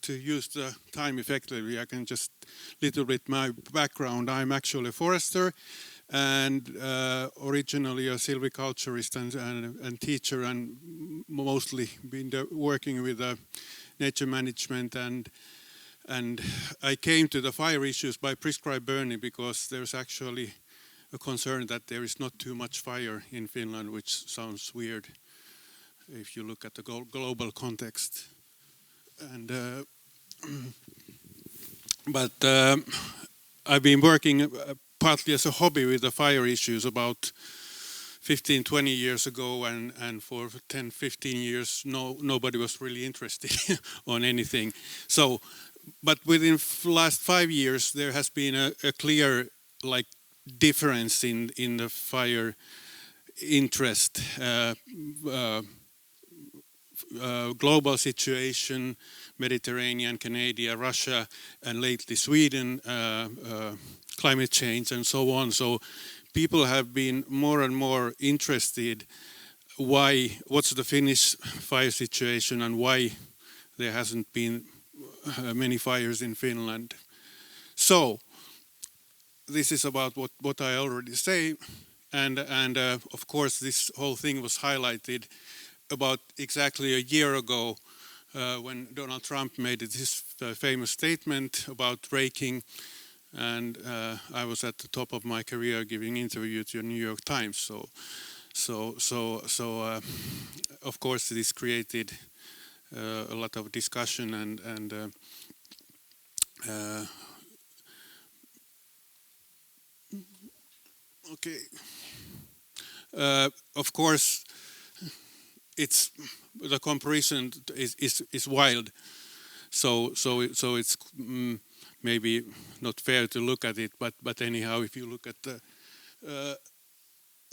to use the time effectively, I can just little bit my background. I'm actually a forester and originally a silviculturist and teacher, and mostly been working with nature management, and I came to the fire issues by prescribed burning because there's actually a concern that there is not too much fire in Finland, which sounds weird if you look at the global context. And but I've been working partly as a hobby with the fire issues about 15-20 years ago, and for 10-15 years nobody was really interested on anything. So, but within the last 5 years there has been a clear difference in the fire interest. Global situation, Mediterranean, Canada, Russia, and lately Sweden, climate change and so on. So people have been more and more interested what's the Finnish fire situation and why there hasn't been many fires in Finland. So this is about what I already say, and of course this whole thing was highlighted about exactly a year ago when Donald Trump made his famous statement about raking, and I was at the top of my career giving interview to the New York Times. So of course this created a lot of discussion and okay. Of course, it's the comparison is wild. So it's maybe not fair to look at it. But anyhow, if you look at the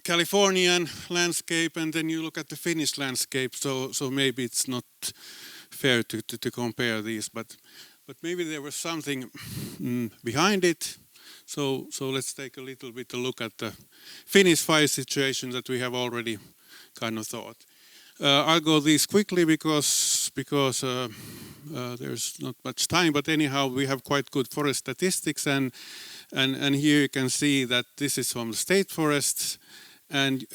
Californian landscape and then you look at the Finnish landscape, so maybe it's not fair to compare these. But maybe there was something behind it. So let's take a little bit a look at the Finnish fire situation that we have already kind of thought. I'll go these quickly because there's not much time. But anyhow, we have quite good forest statistics, and here you can see that this is from the state forests, and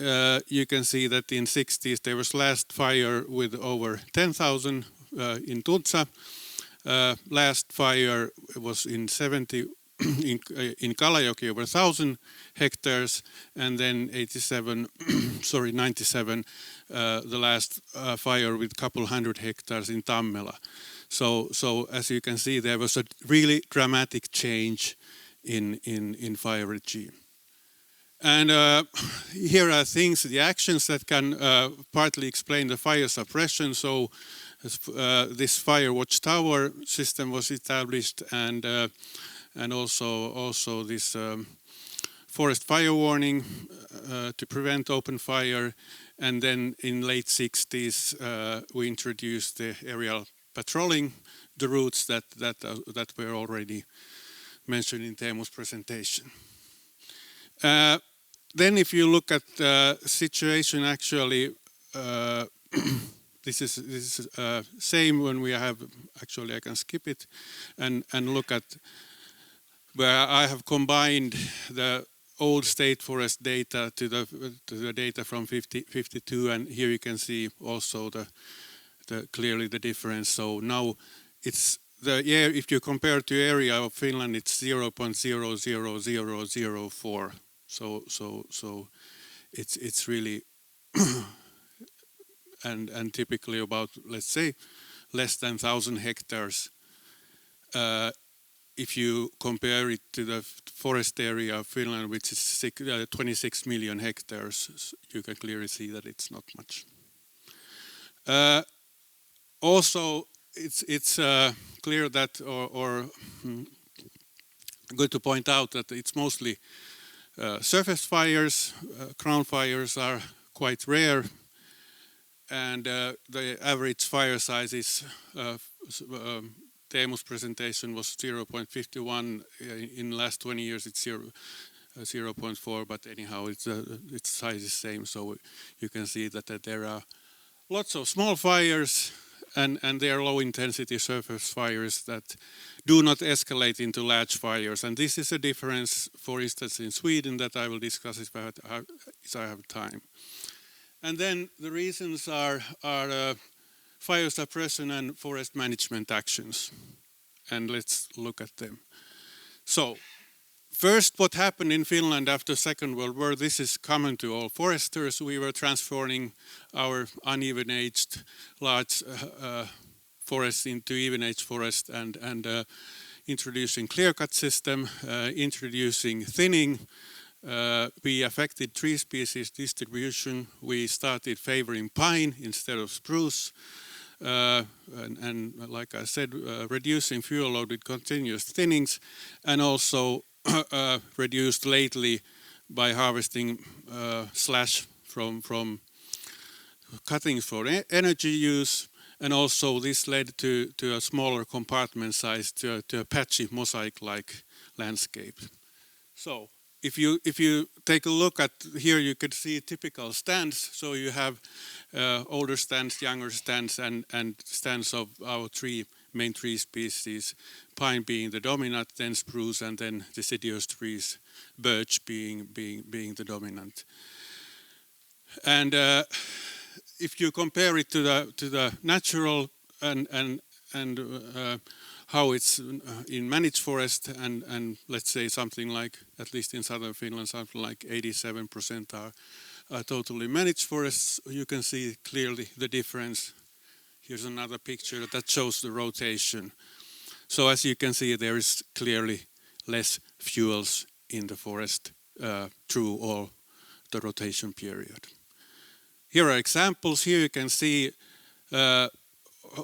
you can see that in 60s there was last fire with over 10,000 in Tulsa. Last fire was in 70. In Kalajoki over 1,000 hectares, and then 97, the last fire with a couple hundred hectares in Tammela. So as you can see, there was a really dramatic change in fire regime. And here are things, the actions that can partly explain the fire suppression. So this fire watchtower system was established, and also this forest fire warning to prevent open fire. And then in late 60s we introduced the aerial patrolling, the routes that were already mentioned in Teemu's presentation. Then if you look at the situation, actually this is same when we have, actually I can skip it and look at where I have combined the old state forest data to the data from 52, and here you can see also clearly the difference. So now it's if you compare to area of Finland, it's 0.00004. So it's really and typically about, let's say, less than 1,000 hectares. If you compare it to the forest area of Finland, which is 26 million hectares, you can clearly see that it's not much. Also, it's clear that, or good to point out that it's mostly surface fires. Ground fires are quite rare, and the average fire size is Teemu's presentation was 0.51. In the last 20 years it's 0.4, but anyhow its size is same. So you can see that there are lots of small fires and they are low intensity surface fires that do not escalate into large fires. And this is a difference, for instance, in Sweden that I will discuss if I have time. And then the reasons are fire suppression and forest management actions. And let's look at them. So, first, what happened in Finland after Second World War, this is common to all foresters. We were transforming our uneven-aged large forests into even-aged forest and introducing clear-cut system, introducing thinning. We affected tree species distribution. We started favoring pine instead of spruce. And like I said, reducing fuel load with continuous thinnings, and also reduced lately by harvesting slash from cuttings for energy use, and also this led to a smaller compartment size, to a patchy mosaic-like landscape. So if you take a look at here, you could see typical stands. So you have older stands, younger stands, and stands of our main tree species, pine being the dominant, then spruce, and then deciduous trees, birch being the dominant. And if you compare it to the natural and how it's in managed forest, and let's say something like, at least in southern Finland, something like 87% are totally managed forests, you can see clearly the difference. Here's another picture that shows the rotation. So as you can see, there is clearly less fuels in the forest through all the rotation period. Here are examples. Here you can see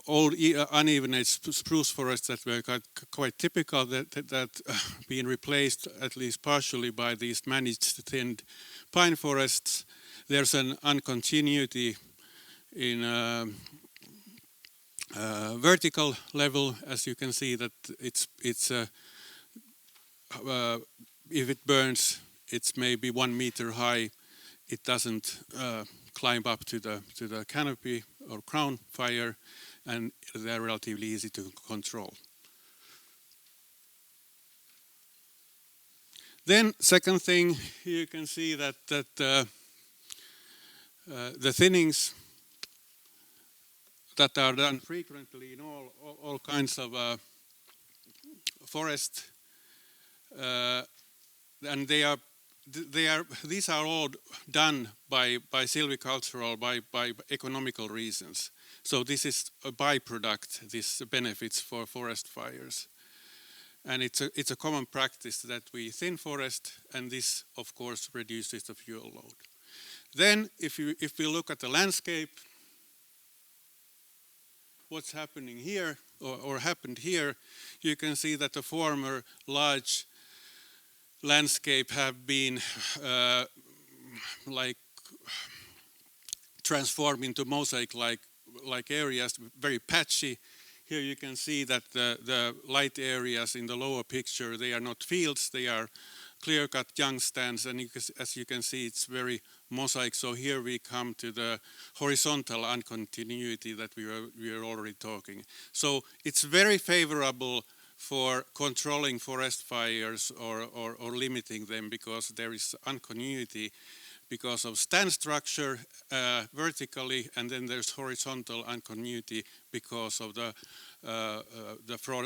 old uneven-aged spruce forests that were quite typical, that being replaced at least partially by these managed thinned pine forests. There's an uncontinuity in vertical level, as you can see that it's if it burns, it's maybe 1 meter high. It doesn't climb up to the canopy or crown fire, and they're relatively easy to control. Then, second thing, you can see that the thinnings that are done frequently in all kinds of forest, and these are all done by silvicultural, by economical reasons. So this is a byproduct, this benefits for forest fires. And it's a common practice that we thin forest, and this of course reduces the fuel load. Then if we look at the landscape, what's happening here or happened here, you can see that the former large landscape have been like transformed into mosaic-like areas, very patchy. Here you can see that the light areas in the lower picture, they are not fields, they are clear-cut young stands, and as you can see, it's very mosaic. So here we come to the horizontal uncontinuity that we are already talking. So it's very favorable for controlling forest fires or limiting them, because there is uncontinuity because of stand structure vertically, and then there's horizontal uncontinuity because of the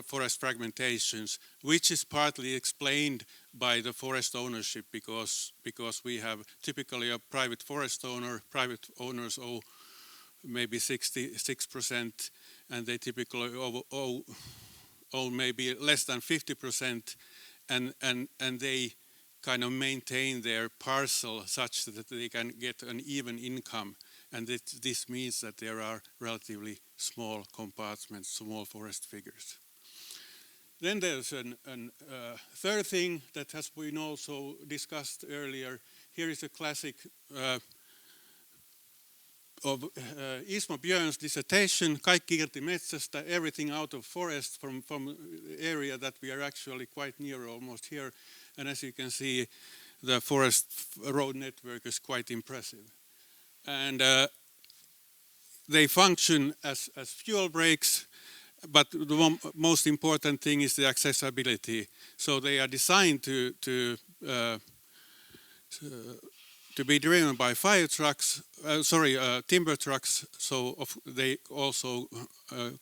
forest fragmentations, which is partly explained by the forest ownership, because we have typically a private forest owner. Private owners owe maybe 66%, and they typically owe maybe less than 50%, and they kind of maintain their parcel such that they can get an even income, and this means that there are relatively small compartments, small forest figures. Then there's a third thing that has been also discussed earlier. Here is a classic of Ismo Björn's dissertation, Kaikki irti metsästä, everything out of forest, from area that we are actually quite near, almost here. And as you can see, the forest road network is quite impressive. And they function as fuel breaks, but the most important thing is the accessibility. So they are designed to be driven by fire trucks, timber trucks, so they also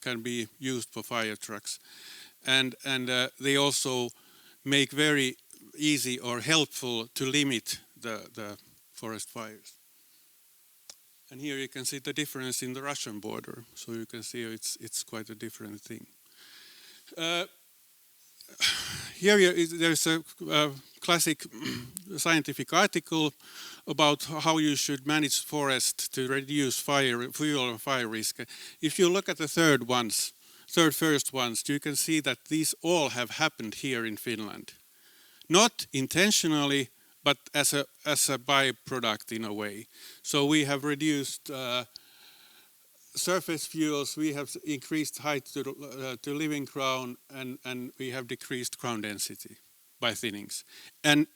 can be used for fire trucks. And they also make very easy or helpful to limit the forest fires. And here you can see the difference in the Russian border. So you can see it's quite a different thing. Here there's a classic scientific article about how you should manage forest to reduce fuel and fire risk. If you look at the third first ones, you can see that these all have happened here in Finland. Not intentionally, but as a byproduct in a way. So we have reduced surface fuels, we have increased height to living crown, and we have decreased crown density by thinnings. And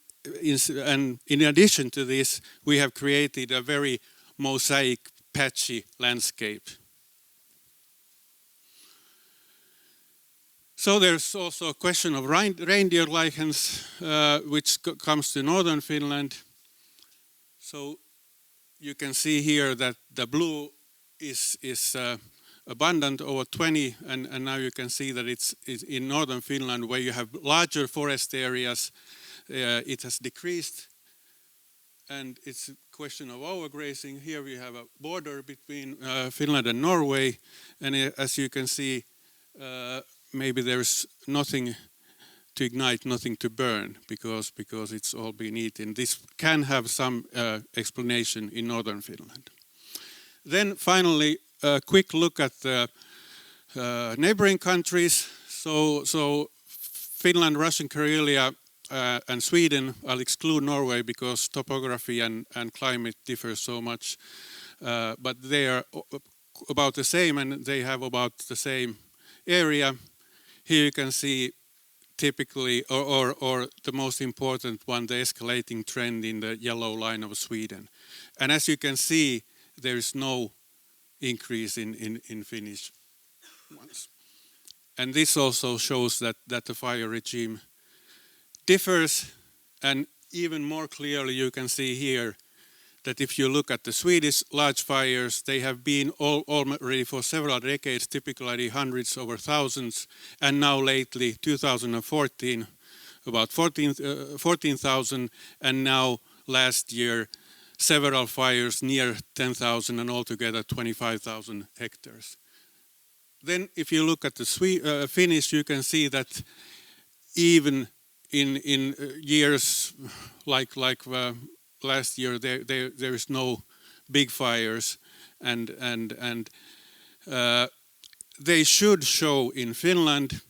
in addition to this, we have created a very mosaic, patchy landscape. So there's also a question of reindeer lichens, which comes to northern Finland. So you can see here that the blue is abundant over 20, and now you can see that it's in northern Finland where you have larger forest areas. It has decreased, and it's a question of overgrazing. Here we have a border between Finland and Norway, and as you can see, maybe there's nothing to ignite, nothing to burn, because it's all been eaten. This can have some explanation in northern Finland. Then finally, a quick look at the neighboring countries. So Finland, Russian Karelia, and Sweden. I'll exclude Norway because topography and climate differ so much, but they are about the same, and they have about the same area. Here you can see typically, or the most important one, the escalating trend in the yellow line of Sweden. And as you can see, there is no increase in Finnish ones. And this also shows that the fire regime differs, and even more clearly you can see here that if you look at the Swedish large fires, they have been already for several decades, typically hundreds over thousands, and now lately, 2014, about 14,000, and now last year, several fires near 10,000, and altogether 25,000 hectares. Then if you look at the Finnish, you can see that even in years like last year, there is no big fires, and they should show in Finland,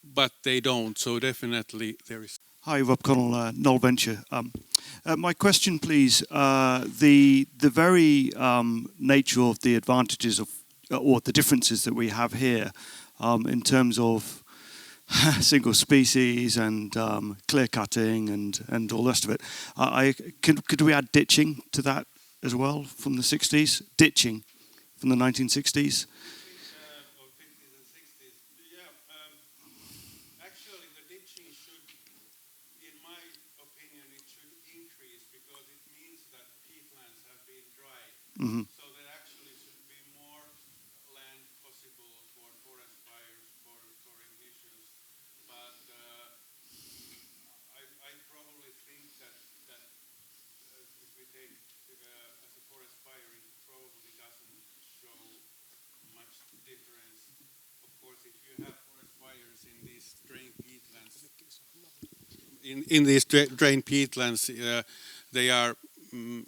but they don't. So definitely there is. Hi, Rob Connell, Knoll Venture. My question, please. The very nature of the advantages of, or the differences that we have here, in terms of single species and clear cutting and all the rest of it. Could we add ditching to that as well from the 60s? Ditching from the 1960s? Actually, the ditching should, in my opinion, it should increase because it means that peatlands have been dried. Mm-hmm. So there actually should be more land possible for forest fires, for ignitions. But I probably think that if we take as a forest fire, it probably doesn't show much difference. Of course, if you have forest fires in these drained peatlands, they are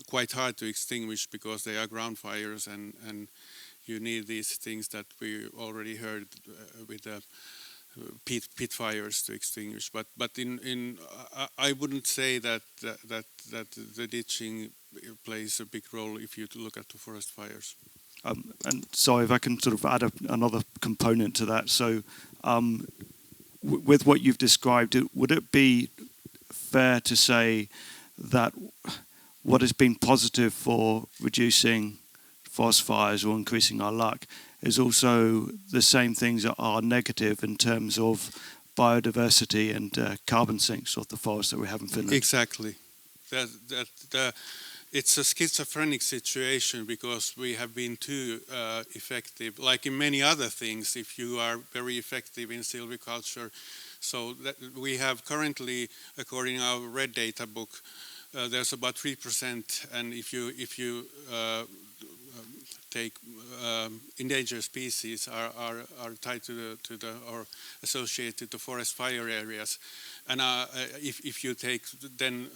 quite hard to extinguish because they are ground fires, and you need these things that we already heard with the peat fires to extinguish. But I wouldn't say that the ditching plays a big role if you look at the forest fires. And so if I can sort of add another component to that. So with what you've described, would it be fair to say that what has been positive for reducing forest fires or increasing our luck is also the same things that are negative in terms of biodiversity and carbon sinks of the forest that we have in Finland. Exactly. It's a schizophrenic situation because we have been too effective, like in many other things, if you are very effective in silviculture. So that we have currently, according to our red data book, there's about 3%, and if you take endangered species are tied to the or associated to forest fire areas, and if you take then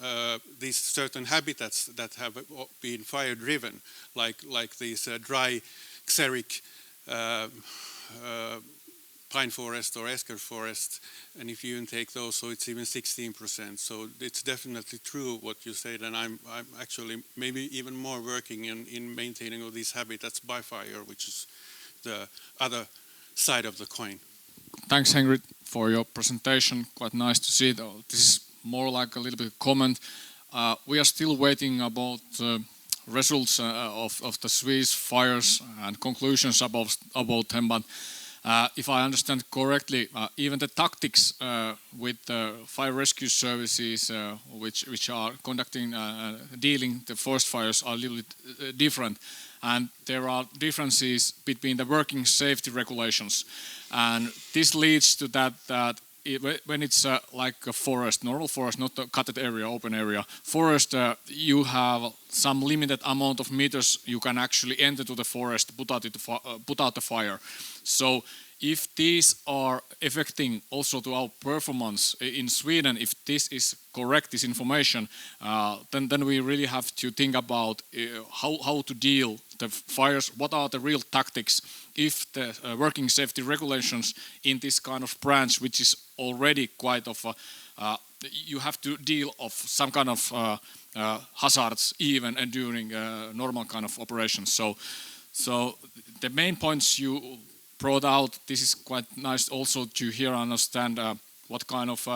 these certain habitats that have been fire driven, like these dry xeric pine forest or esker forest, and if you take those, so it's even 16%. So it's definitely true what you said, and I'm actually maybe even more working in maintaining all these habitats by fire, which is the other side of the coin. Thanks, Henry, for your presentation. Quite nice to see, though. This is more like a little bit of comment. We are still waiting about results of the Swedish fires and conclusions about them, but if I understand correctly, even the tactics with the fire rescue services which are conducting dealing the forest fires are a little bit different, and there are differences between the working safety regulations, and this leads to that when it's like a forest, normal forest, not a cutted area, open area, forest, you have some limited amount of meters you can actually enter to the forest, put out the fire. So if these are affecting also to our performance in Sweden, if this is correct, this information, then we really have to think about how to deal the fires. What are the real tactics if the working safety regulations in this kind of branch, which is already quite of you have to deal of some kind of hazards even and during normal kind of operations. So the main points you brought out, this is quite nice also to hear and understand what kind of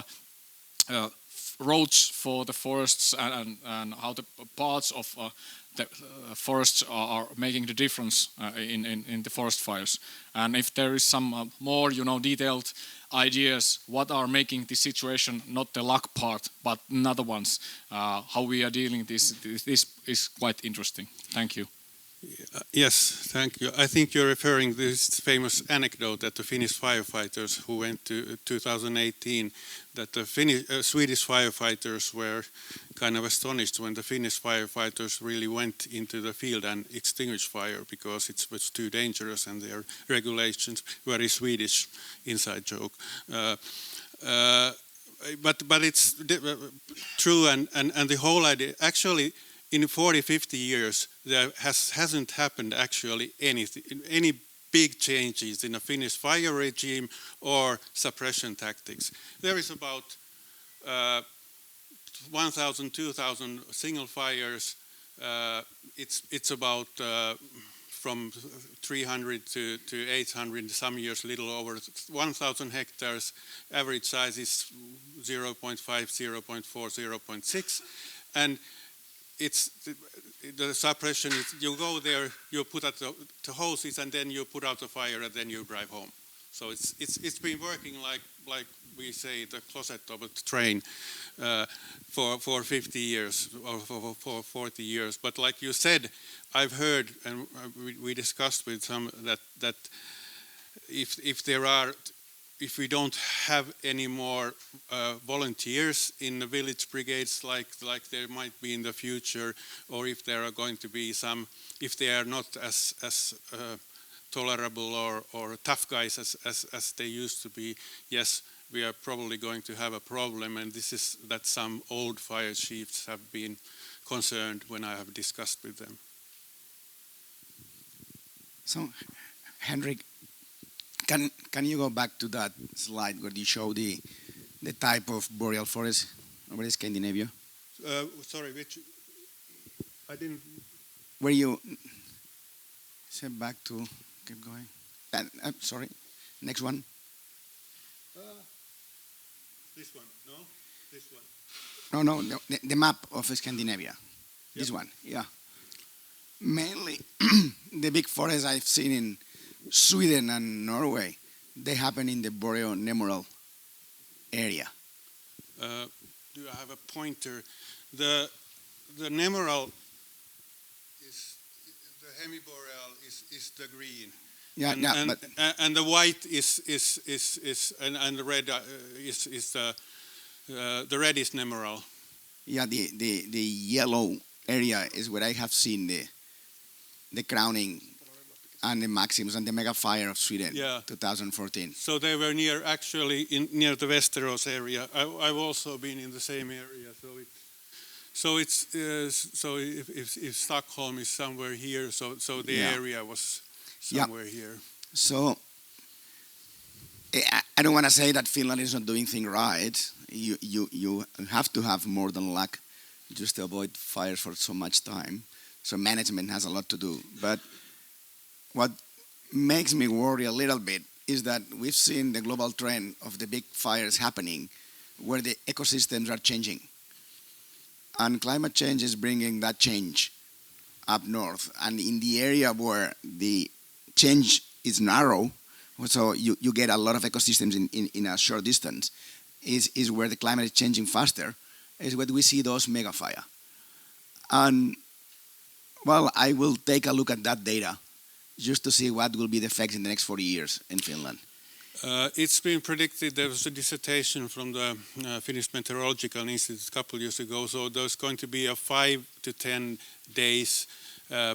roads for the forests and how the parts of the forests are making the difference in the forest fires. And if there is some more, detailed ideas what are making the situation, not the luck part, but another ones, how we are dealing this is quite interesting. Thank you. Yes, thank you. I think you're referring to this famous anecdote that the Finnish firefighters who went to 2018, that the Swedish firefighters were kind of astonished when the Finnish firefighters really went into the field and extinguished fire because it was too dangerous and their regulations, very Swedish inside joke. But it's true, and the whole idea, actually, in 40, 50 years, there hasn't happened actually any big changes in the Finnish fire regime or suppression tactics. There is about 1,000, 2,000 single fires. It's about from 300 to 800, some years a little over 1,000 hectares. Average size is 0.5, 0.4, 0.6. And it's the suppression is you go there, you put out the hoses, and then you put out the fire, and then you drive home. So it's been working like we say the closet of a train for 50 years or for 40 years. But like you said, I've heard and we discussed with some that if we don't have any more volunteers in the village brigades like there might be in the future, or if there are going to be some, if they are not as tolerable or tough guys as they used to be, yes, we are probably going to have a problem. And this is that some old fire chiefs have been concerned when I have discussed with them. So, Henrik, can you go back to that slide where you show the type of boreal forest over in Scandinavia? Sorry, which I didn't. Where you set back to keep going. Sorry, next one. This one, no, this one. No, the map of Scandinavia. Yep. This one, yeah. Mainly, the big forests I've seen in Sweden and Norway, they happen in the boreal nemoral area. Do I have a pointer? The nemoral is the hemiboreal is the green. Yeah, and the white is and the red is the red is nemoral. Yeah, the yellow area is where I have seen the crowning and the maxims and the mega fire of Sweden, 2014. So they were near the Västerås area. I've also been in the same area. So if Stockholm is somewhere here, so the area was somewhere here. So I don't want to say that Finland is not doing things right. You have to have more than luck just to avoid fires for so much time. So management has a lot to do. But what makes me worry a little bit is that we've seen the global trend of the big fires happening where the ecosystems are changing. And climate change is bringing that change up north. And in the area where the change is narrow, so you get a lot of ecosystems in a short distance, is where the climate is changing faster, is where we see those mega fire. And, well, I will take a look at that data just to see what will be the effects in the next 40 years in Finland. It's been predicted. There was a dissertation from the Finnish Meteorological Institute a couple of years ago. So there's going to be a 5 to 10 days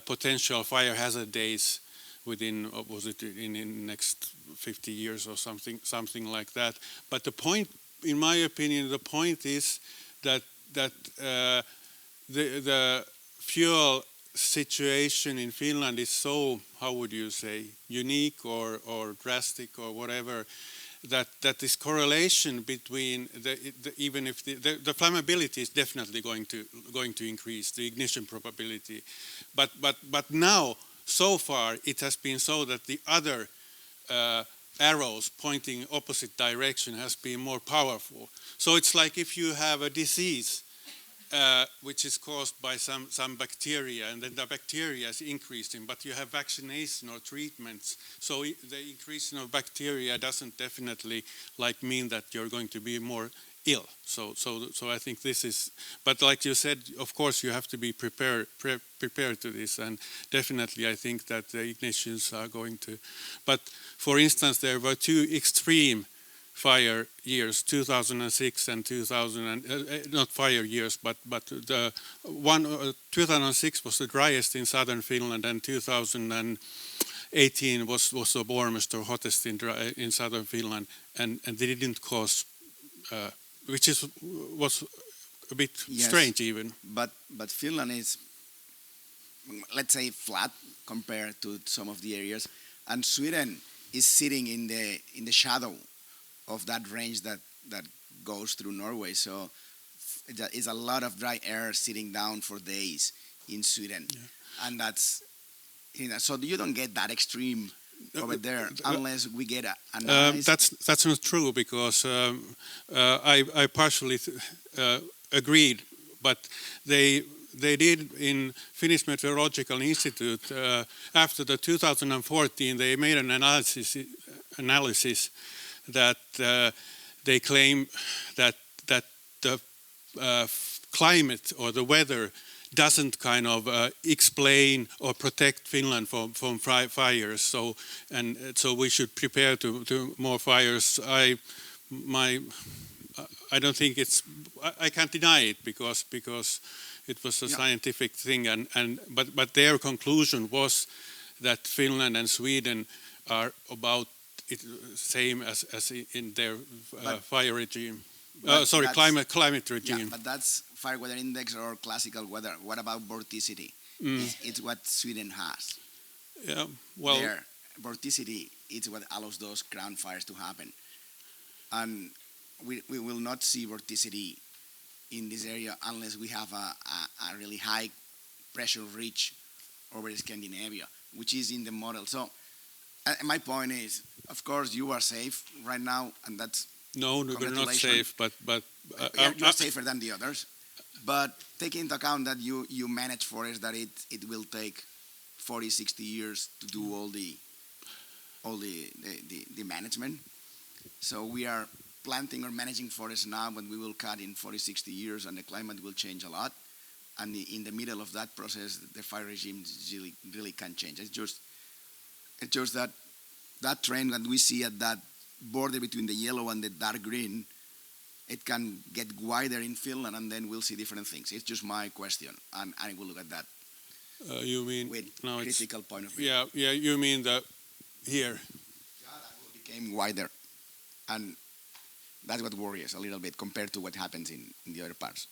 potential fire hazard days within, was it in the next 50 years or something like that. But the point, in my opinion, the point is that the fuel situation in Finland is so, how would you say, unique or drastic or whatever, that this correlation between even if the flammability is definitely going to increase, the ignition probability, but now so far it has been so that the other arrows pointing opposite direction has been more powerful. So it's like if you have a disease which is caused by some bacteria, and then the bacteria is increasing, but you have vaccination or treatments. So the increasing of bacteria doesn't definitely mean that you're going to be more ill. So I think this is, but like you said, of course you have to be prepared to this, and definitely I think that the ignitions are going to. But for instance, there were two extreme fire years, 2006 and 2000, not fire years, but the one 2006 was the driest in southern Finland, and 2018 was the warmest or hottest in southern Finland, and they didn't cause, which was a bit strange even. But Finland is, let's say, flat compared to some of the areas, and Sweden is sitting in the shadow of that range that goes through Norway. So it's a lot of dry air sitting down for days in Sweden. Yeah. And that's, so you don't get that extreme over there unless we get a nice... That's not true, because I partially agreed, but they did in Finnish Meteorological Institute after the 2014 they made an analysis that they claim that the climate or the weather doesn't kind of explain or protect Finland from fires. So we should prepare to more fires. I don't think it's. I can't deny it because it was a scientific thing, but their conclusion was that Finland and Sweden are about same as in their fire regime. Climate regime. Yeah, but that's fire weather index or classical weather. What about vorticity? It's what Sweden has. Yeah, well, their vorticity is what allows those ground fires to happen, and we will not see vorticity in this area unless we have a really high pressure ridge over Scandinavia, which is in the model. So my point is, of course, you are safe right now, and that's no, we're not safe. But you're safer than the others. But take into account that you manage forests that it will take 40, 60 years to do all the management. So we are planting or managing forests now, but we will cut in 40, 60 years, and the climate will change a lot. And in the middle of that process, the fire regime really can change. It's just that trend that we see at that border between the yellow and the dark green, it can get wider in Finland, and then we'll see different things. It's just my question, and I will look at that. You mean with now critical point of view. Yeah. You mean that here? Yeah, that became wider, and that's what worries a little bit compared to what happens in the other parts.